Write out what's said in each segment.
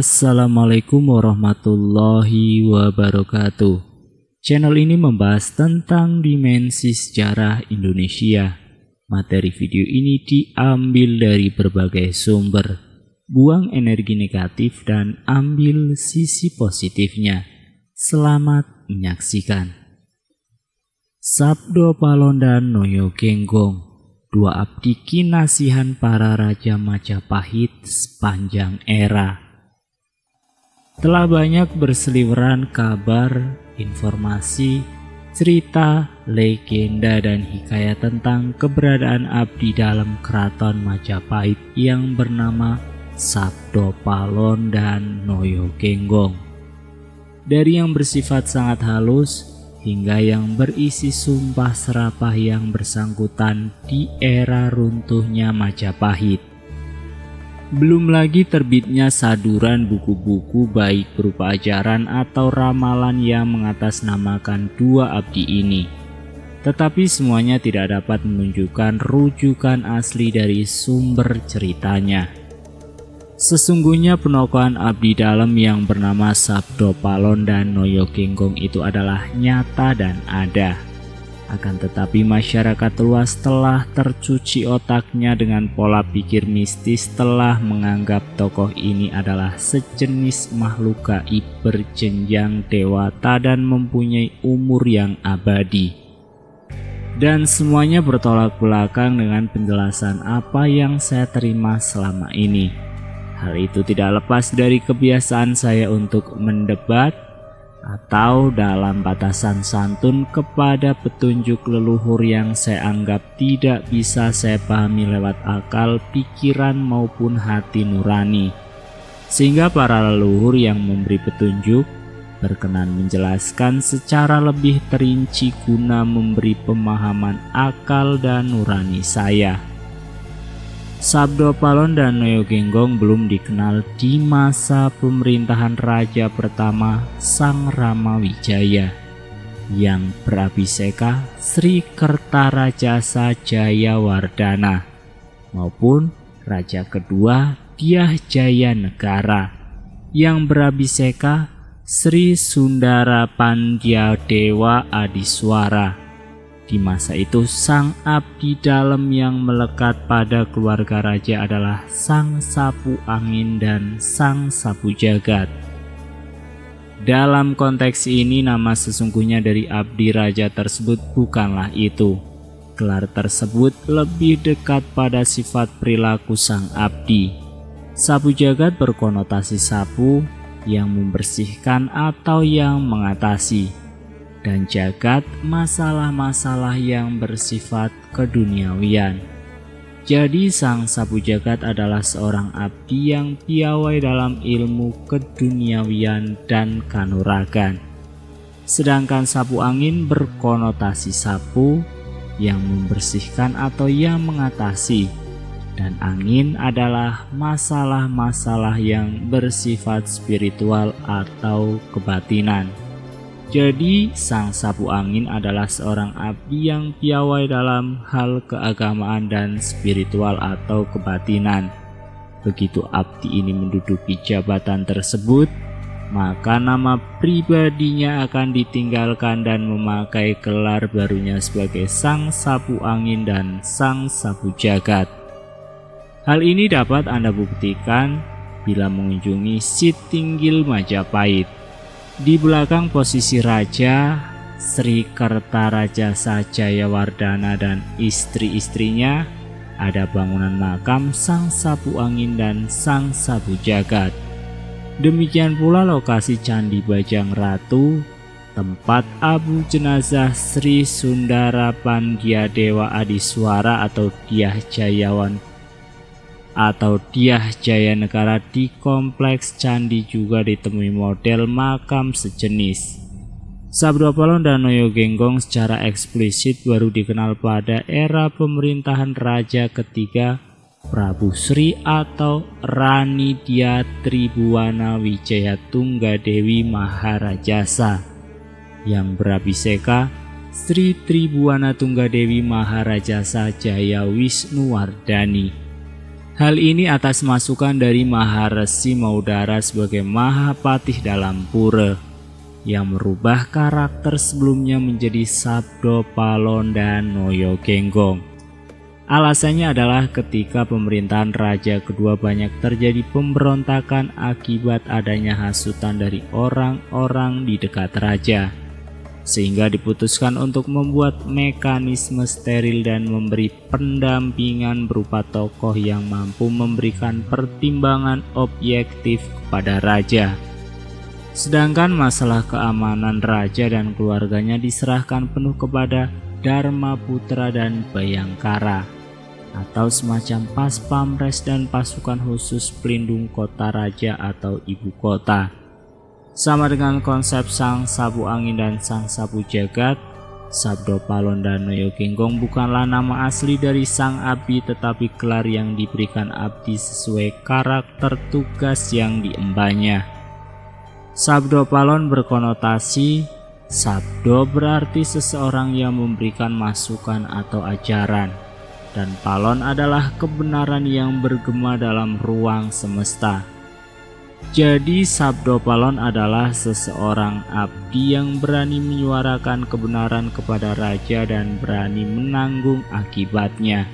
Assalamualaikum warahmatullahi wabarakatuh. Channel ini membahas tentang dimensi sejarah Indonesia. Materi video ini diambil dari berbagai sumber. Buang energi negatif dan ambil sisi positifnya. Selamat menyaksikan. Sabdo Palondan Noyo Genggong, dua abdi kinasihan para raja Majapahit sepanjang era. Telah banyak berseliweran kabar, informasi, cerita, legenda, dan hikayat tentang keberadaan abdi dalam keraton Majapahit yang bernama Sabdo Palondan Noyo Genggong. Dari yang bersifat sangat halus hingga yang berisi sumpah serapah yang bersangkutan di era runtuhnya Majapahit. Belum lagi terbitnya saduran buku-buku baik berupa ajaran atau ramalan yang mengatasnamakan dua abdi ini. Tetapi semuanya tidak dapat menunjukkan rujukan asli dari sumber ceritanya. Sesungguhnya penokohan abdi dalam yang bernama Sabdo Palondan Noyo Genggong itu adalah nyata dan ada. Akan tetapi masyarakat luas telah tercuci otaknya dengan pola pikir mistis, telah menganggap tokoh ini adalah sejenis makhluk gaib berjenjang dewata dan mempunyai umur yang abadi. Dan semuanya bertolak belakang dengan penjelasan apa yang saya terima selama ini. Hal itu tidak lepas dari kebiasaan saya untuk mendebat atau dalam batasan santun kepada petunjuk leluhur yang saya anggap tidak bisa saya pahami lewat akal, pikiran maupun hati nurani. Sehingga para leluhur yang memberi petunjuk berkenan menjelaskan secara lebih terinci guna memberi pemahaman akal dan nurani saya. Sabdo Palondan Noyo Genggong belum dikenal di masa pemerintahan raja pertama Sang Ramawijaya yang berabhiseka Sri Kertarajasa Jayawardhana maupun raja kedua Dyah Jaya Negara yang berabhiseka Sri Sundara Pandyadewa Adiswara. Di masa itu sang abdi dalam yang melekat pada keluarga raja adalah Sang Sapu Angin dan Sang Sapu Jagat. Dalam konteks ini nama sesungguhnya dari abdi raja tersebut bukanlah itu. Gelar tersebut lebih dekat pada sifat perilaku sang abdi. Sapu Jagat berkonotasi sapu yang membersihkan atau yang mengatasi. Dan jagat masalah-masalah yang bersifat keduniawian. Jadi sang Sapu Jagat adalah seorang abdi yang piawai dalam ilmu keduniawian dan kanuragan. Sedangkan Sapu Angin berkonotasi sapu yang membersihkan atau yang mengatasi. Dan angin adalah masalah-masalah yang bersifat spiritual atau kebatinan. Jadi sang Sapu Angin adalah seorang abdi yang piawai dalam hal keagamaan dan spiritual atau kebatinan. Begitu abdi ini menduduki jabatan tersebut, maka nama pribadinya akan ditinggalkan dan memakai gelar barunya sebagai Sang Sapu Angin dan Sang Sapu Jagat. Hal ini dapat Anda buktikan bila mengunjungi Sitinggil Majapahit. Di belakang posisi raja, Sri Kertarajasa Jayawardhana dan istri-istrinya, ada bangunan makam Sang Sapu Angin dan Sang Sapu Jagat. Demikian pula lokasi Candi Bajang Ratu, tempat abu jenazah Sri Sundara Pandyadewa Adiswara atau Dyah Jaya Negara di kompleks candi juga ditemui model makam sejenis. Sabdo Palondan Noyo Genggong secara eksplisit baru dikenal pada era pemerintahan Raja ketiga Prabu Sri atau Rani Dyah Tribuwana Wijaya Tunggadewi Maharajasa yang berabhiseka Sri Tribuwana Tunggadewi Maharajasa Jaya Wisnuwardhani. Hal ini atas masukan dari Maharesi Maudara sebagai Mahapatih dalam pura yang merubah karakter sebelumnya menjadi Sabdo Palon dan Noyo Genggong. Alasannya adalah ketika pemerintahan raja kedua banyak terjadi pemberontakan akibat adanya hasutan dari orang-orang di dekat raja, sehingga diputuskan untuk membuat mekanisme steril dan memberi pendampingan berupa tokoh yang mampu memberikan pertimbangan objektif kepada raja. Sedangkan masalah keamanan raja dan keluarganya diserahkan penuh kepada Dharma Putra dan Bayangkara, atau semacam pas pamres dan pasukan khusus pelindung kota raja atau ibu kota. Sama dengan konsep Sang Sapu Angin dan Sang Sapu Jagat, Sabdo Palon dan Noyo Genggong bukanlah nama asli dari sang abdi, tetapi gelar yang diberikan abdi sesuai karakter tugas yang diembannya. Sabdo Palon berkonotasi sabdo berarti seseorang yang memberikan masukan atau ajaran, dan palon adalah kebenaran yang bergema dalam ruang semesta. Jadi Sabdo Palon adalah seseorang abdi yang berani menyuarakan kebenaran kepada raja dan berani menanggung akibatnya.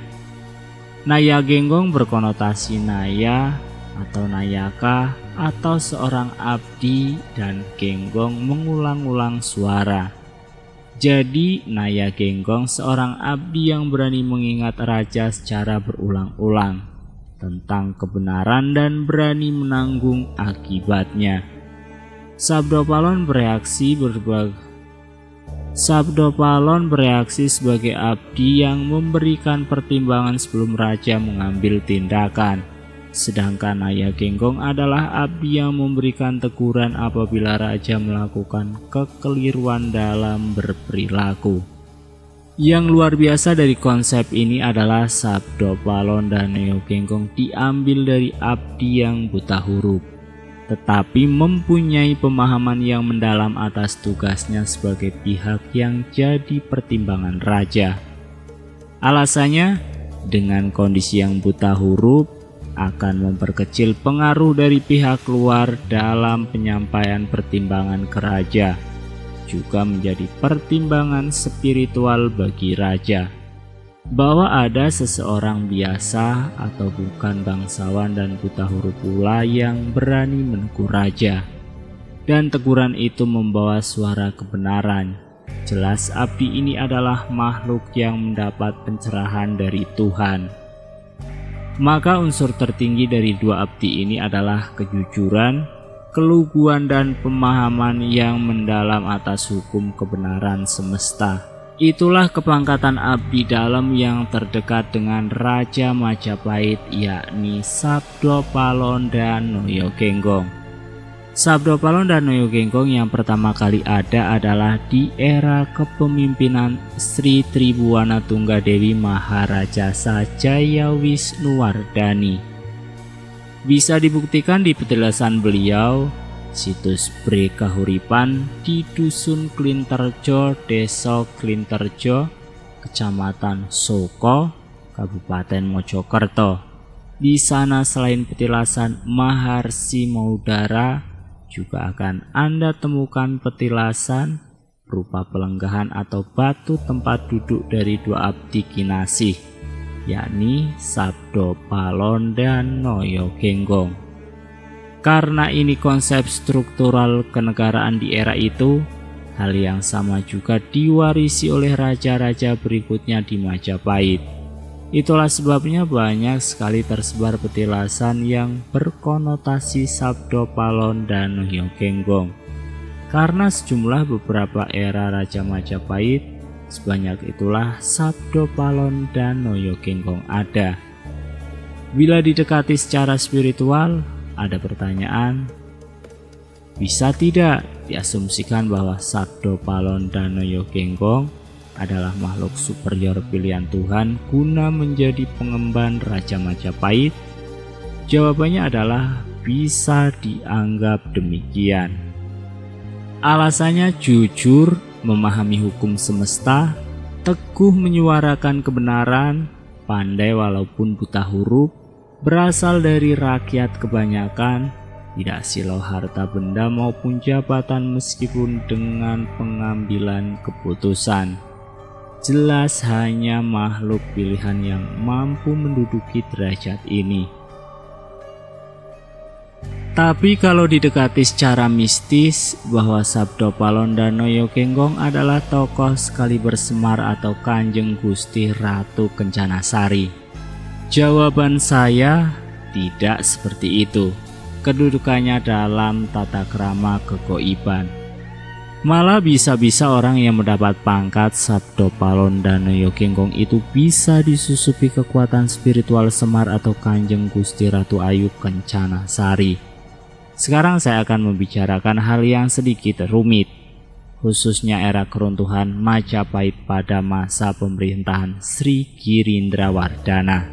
Naya Genggong berkonotasi naya atau nayaka atau seorang abdi, dan genggong mengulang-ulang suara. Jadi Naya Genggong seorang abdi yang berani mengingat raja secara berulang-ulang tentang kebenaran dan berani menanggung akibatnya. Sabdo Palon bereaksi sebagai abdi yang memberikan pertimbangan sebelum raja mengambil tindakan. Sedangkan Naya Genggong adalah abdi yang memberikan teguran apabila raja melakukan kekeliruan dalam berperilaku. Yang luar biasa dari konsep ini adalah Sabdo Palon dan Noyo Genggong diambil dari abdi yang buta huruf, tetapi mempunyai pemahaman yang mendalam atas tugasnya sebagai pihak yang jadi pertimbangan raja. Alasannya, dengan kondisi yang buta huruf akan memperkecil pengaruh dari pihak luar dalam penyampaian pertimbangan ke raja, juga menjadi pertimbangan spiritual bagi raja, bahwa ada seseorang biasa atau bukan bangsawan dan buta huruf pula yang berani menegur raja, dan teguran itu membawa suara kebenaran. Jelas abdi ini adalah makhluk yang mendapat pencerahan dari Tuhan. Maka unsur tertinggi dari dua abdi ini adalah kejujuran, keluguan dan pemahaman yang mendalam atas hukum kebenaran semesta. Itulah kepangkatan abdi dalam yang terdekat dengan Raja Majapahit, yakni Sabdo Palon dan Noyo Genggong. Sabdo Palon dan Noyo Genggong yang pertama kali ada adalah di era kepemimpinan Sri Tribuana Tunggadewi Maharajasa Jayawisnuwardhani. Bisa dibuktikan di petilasan beliau, situs Bre Kahuripan di Dusun Klinterjo, Desa Klinterjo, Kecamatan Soko, Kabupaten Mojokerto. Di sana selain petilasan Maharsi Maudara, juga akan Anda temukan petilasan berupa pelenggahan atau batu tempat duduk dari dua abdi kinasih, yakni Sabdo Palon dan Noyo Genggong. Karena ini konsep struktural kenegaraan di era itu, hal yang sama juga diwarisi oleh raja-raja berikutnya di Majapahit. Itulah sebabnya banyak sekali tersebar petilasan yang berkonotasi Sabdo Palon dan Noyo Genggong. Karena sejumlah beberapa era Raja Majapahit, sebanyak itulah Sabdo Palon dan Noyo Genggong ada. Bila didekati secara spiritual, ada pertanyaan, bisa tidak diasumsikan bahwa Sabdo Palon dan Noyo Genggong adalah makhluk superior pilihan Tuhan guna menjadi pengemban Raja Majapahit? Jawabannya adalah bisa dianggap demikian. Alasannya jujur, memahami hukum semesta, teguh menyuarakan kebenaran, pandai walaupun buta huruf, berasal dari rakyat kebanyakan, tidak silau harta benda maupun jabatan meskipun dengan pengambilan keputusan. Jelas hanya makhluk pilihan yang mampu menduduki derajat ini. Tapi kalau didekati secara mistis bahwa Sabdo Palondano Yogenggong adalah tokoh sekaliber Semar atau Kanjeng Gusti Ratu Kencanasari, jawaban saya tidak seperti itu. Kedudukannya dalam tata krama kegoiban. Malah bisa-bisa orang yang mendapat pangkat Sabdo Palondano Yogenggong itu bisa disusupi kekuatan spiritual Semar atau Kanjeng Gusti Ratu Ayu Kencanasari. Sekarang saya akan membicarakan hal yang sedikit rumit, khususnya era keruntuhan Majapahit pada masa pemerintahan Sri Girindrawardhana.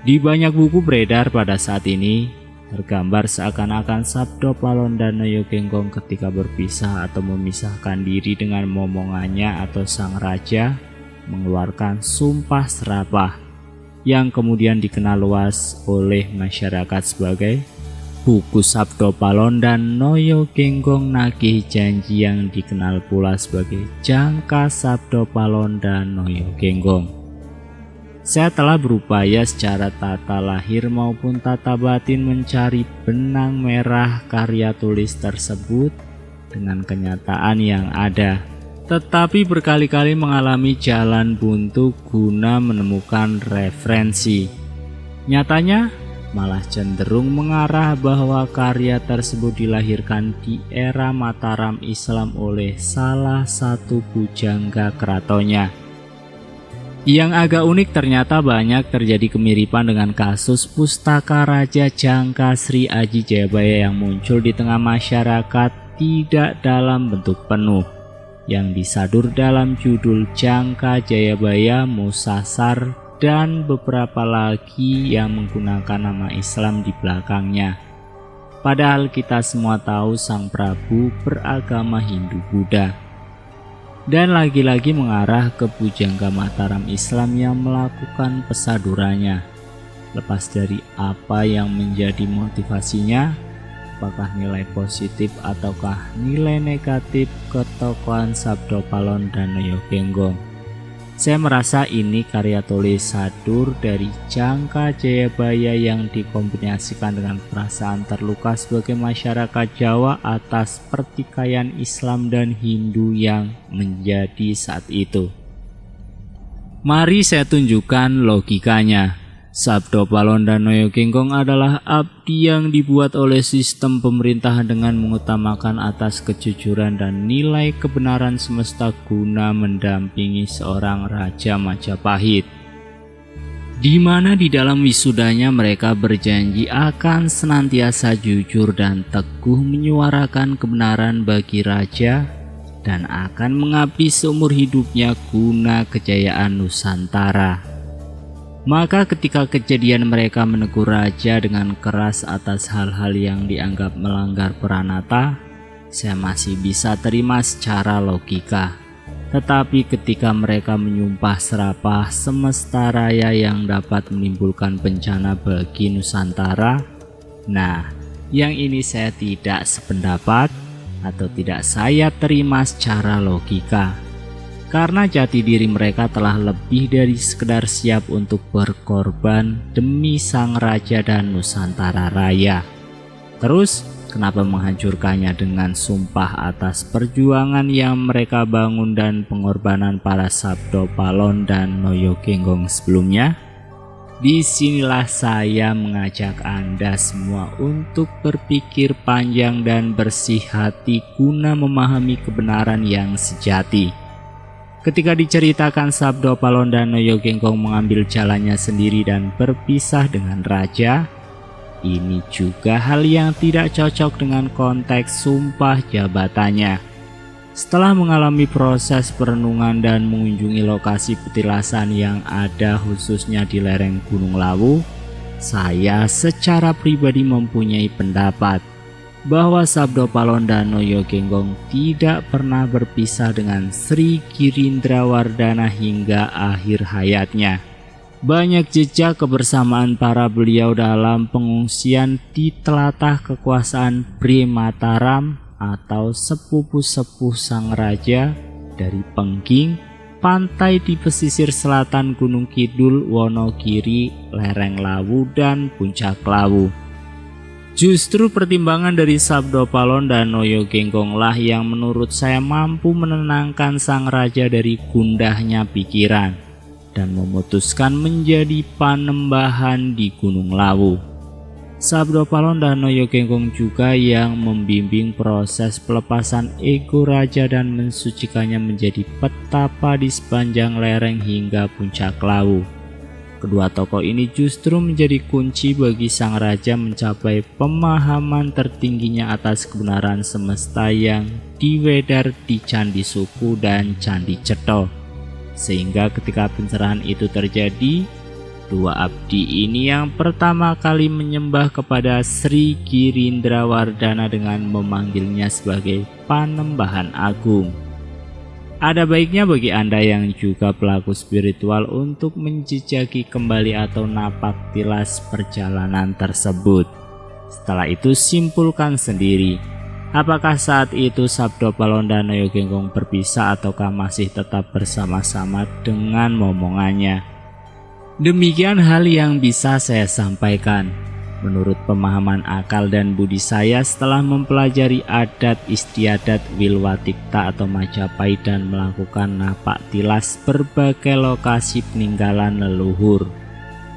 Di banyak buku beredar pada saat ini, tergambar seakan-akan Sabdo Palondano Yogenggong ketika berpisah atau memisahkan diri dengan momongannya atau sang raja mengeluarkan sumpah serapah yang kemudian dikenal luas oleh masyarakat sebagai buku Sabdo Palondano Yogenggong Nagih Janji, yang dikenal pula sebagai Jangka Sabdo Palondano Yogenggong. Saya telah berupaya secara tata lahir maupun tata batin mencari benang merah karya tulis tersebut dengan kenyataan yang ada, tetapi berkali-kali mengalami jalan buntu guna menemukan referensi. Nyatanya malah cenderung mengarah bahwa karya tersebut dilahirkan di era Mataram Islam oleh salah satu pujangga keratonnya. Yang agak unik, ternyata banyak terjadi kemiripan dengan kasus Pustaka Raja Jangka Sri Aji Jayabaya yang muncul di tengah masyarakat tidak dalam bentuk penuh, yang disadur dalam judul Jangka Jayabaya Musasar dan beberapa lagi yang menggunakan nama Islam di belakangnya. Padahal kita semua tahu Sang Prabu beragama Hindu-Buddha. Dan lagi-lagi mengarah ke pujangga Mataram Islam yang melakukan pesadurannya. Lepas dari apa yang menjadi motivasinya, apakah nilai positif ataukah nilai negatif ketokohan Sabdo Palondano Yogenggong. Saya merasa ini karya tulis sadur dari Jangka Jayabaya yang dikombinasikan dengan perasaan terluka sebagai masyarakat Jawa atas pertikaian Islam dan Hindu yang menjadi saat itu. Mari saya tunjukkan logikanya. Sabdo Palondano Yogenggong adalah abdi yang dibuat oleh sistem pemerintahan dengan mengutamakan atas kejujuran dan nilai kebenaran semesta guna mendampingi seorang Raja Majapahit, di mana di dalam wisudanya mereka berjanji akan senantiasa jujur dan teguh menyuarakan kebenaran bagi raja dan akan mengabdi seumur hidupnya guna kejayaan Nusantara. Maka ketika kejadian mereka menegur raja dengan keras atas hal-hal yang dianggap melanggar pranata, saya masih bisa terima secara logika. Tetapi ketika mereka menyumpah serapah semesta raya yang dapat menimbulkan bencana bagi Nusantara, nah, yang ini saya tidak sependapat atau tidak saya terima secara logika. Karena jati diri mereka telah lebih dari sekedar siap untuk berkorban demi sang raja dan Nusantara Raya. Terus, kenapa menghancurkannya dengan sumpah atas perjuangan yang mereka bangun dan pengorbanan para Sabdo Palondano Yogenggong sebelumnya? Disinilah saya mengajak Anda semua untuk berpikir panjang dan bersih hati guna memahami kebenaran yang sejati. Ketika diceritakan Sabdo Palondano Yogenggong mengambil jalannya sendiri dan berpisah dengan raja, ini juga hal yang tidak cocok dengan konteks sumpah jabatannya. Setelah mengalami proses perenungan dan mengunjungi lokasi petilasan yang ada khususnya di lereng Gunung Lawu, saya secara pribadi mempunyai pendapat bahwa Sabdo Palondano Yogenggong tidak pernah berpisah dengan Sri Girindrawardhana hingga akhir hayatnya. Banyak jejak kebersamaan para beliau dalam pengungsian di telatah kekuasaan Brimataram atau sepupu-sepuh sang raja dari Pengging, pantai di pesisir selatan Gunung Kidul, Wonogiri, lereng Lawu, dan puncak Lawu. Justru pertimbangan dari Sabdo Palon dan Noyo Genggonglah yang menurut saya mampu menenangkan sang raja dari gundahnya pikiran dan memutuskan menjadi panembahan di Gunung Lawu. Sabdo Palon dan Noyo Genggong juga yang membimbing proses pelepasan ego raja dan mensucikannya menjadi petapa di sepanjang lereng hingga puncak Lawu. Kedua tokoh ini justru menjadi kunci bagi sang raja mencapai pemahaman tertingginya atas kebenaran semesta yang diwedar di Candi Suku dan Candi Cetha. Sehingga ketika pencerahan itu terjadi, dua abdi ini yang pertama kali menyembah kepada Sri Girindrawardhana dengan memanggilnya sebagai Panembahan Agung. Ada baiknya bagi Anda yang juga pelaku spiritual untuk menjejaki kembali atau napak tilas perjalanan tersebut. Setelah itu simpulkan sendiri, apakah saat itu Sabdo Palon dan Noyo Genggong berpisah ataukah masih tetap bersama-sama dengan momongannya. Demikian hal yang bisa saya sampaikan. Menurut pemahaman akal dan budi saya setelah mempelajari adat istiadat Wilwatikta atau Majapahit dan melakukan napak tilas berbagai lokasi peninggalan leluhur.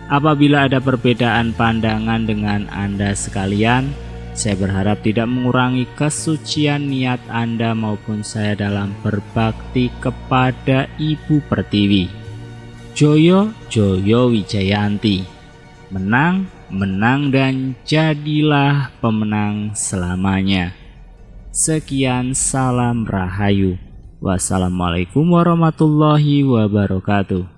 Apabila ada perbedaan pandangan dengan Anda sekalian, saya berharap tidak mengurangi kesucian niat Anda maupun saya dalam berbakti kepada Ibu Pertiwi. Joyo Joyo Wijayanti. Menang dan jadilah pemenang selamanya. Sekian, salam rahayu. Wassalamualaikum warahmatullahi wabarakatuh.